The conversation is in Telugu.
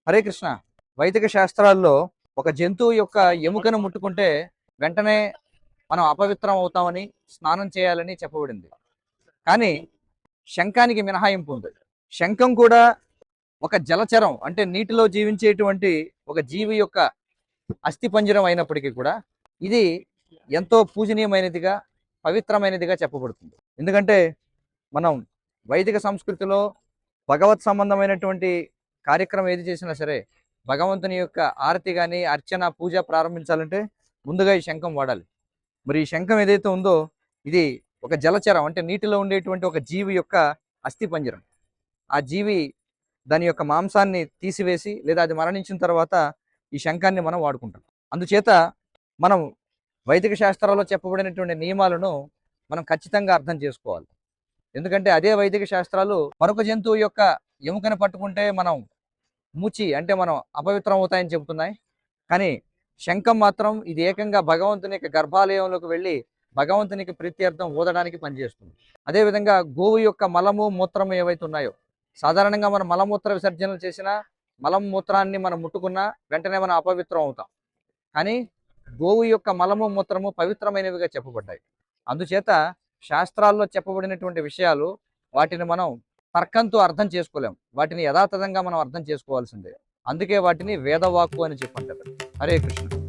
హరే కృష్ణ. వైదిక శాస్త్రాల్లో ఒక జంతువు యొక్క ఎముకను ముట్టుకుంటే వెంటనే మనం అపవిత్రం అవుతామని, స్నానం చేయాలని చెప్పబడింది. కానీ శంఖానికి మినహాయింపు ఉంది. శంఖం కూడా ఒక జలచరం, అంటే నీటిలో జీవించేటువంటి ఒక జీవి యొక్క అస్థిపంజరం అయినప్పటికీ కూడా ఇది ఎంతో పూజనీయమైనదిగా, పవిత్రమైనదిగా చెప్పబడుతుంది. ఎందుకంటే మనం వైదిక సంస్కృతిలో భగవత్ సంబంధమైనటువంటి కార్యక్రమం ఏది చేసినా సరే, భగవంతుని యొక్క ఆరతి కానీ, అర్చన, పూజ ప్రారంభించాలంటే ముందుగా ఈ శంఖం వాడాలి. మరి ఈ శంఖం ఏదైతే ఉందో ఇది ఒక జలచరం, అంటే నీటిలో ఉండేటువంటి ఒక జీవి యొక్క అస్థిపంజరం. ఆ జీవి దాని యొక్క మాంసాన్ని తీసివేసి, లేదా అది మరణించిన తర్వాత ఈ శంఖాన్ని మనం వాడుకుంటాం. అందుచేత మనం వైదిక శాస్త్రాల్లో చెప్పబడినటువంటి నియమాలను మనం ఖచ్చితంగా అర్థం చేసుకోవాలి. ఎందుకంటే అదే వైదిక శాస్త్రాలు మరొక జంతువు యొక్క ఎముకను పట్టుకుంటే మనం అంటే మనం అపవిత్రం అవుతాయని చెబుతున్నాయి. కానీ శంఖం మాత్రం ఇది ఏకంగా భగవంతుని యొక్క గర్భాలయంలోకి వెళ్ళి భగవంతునికి ప్రీత్యర్థం ఊదడానికి పనిచేస్తుంది. అదేవిధంగా గోవు యొక్క మలము, మూత్రము ఏవైతే ఉన్నాయో, సాధారణంగా మనం మలమూత్ర విసర్జనలు చేసినా, మలం మూత్రాన్ని మనం ముట్టుకున్నా వెంటనే మనం అపవిత్రం అవుతాం. కానీ గోవు యొక్క మలము, మూత్రము పవిత్రమైనవిగా చెప్పబడ్డాయి. అందుచేత శాస్త్రాల్లో చెప్పబడినటువంటి విషయాలు వాటిని మనం తర్కంతో అర్థం చేసుకోలేం. వాటిని యథాతథంగా మనం అర్థం చేసుకోవాల్సిందే. అందుకే వాటిని వేదవాక్కు అని చెప్పంటారు. హరే కృష్ణ.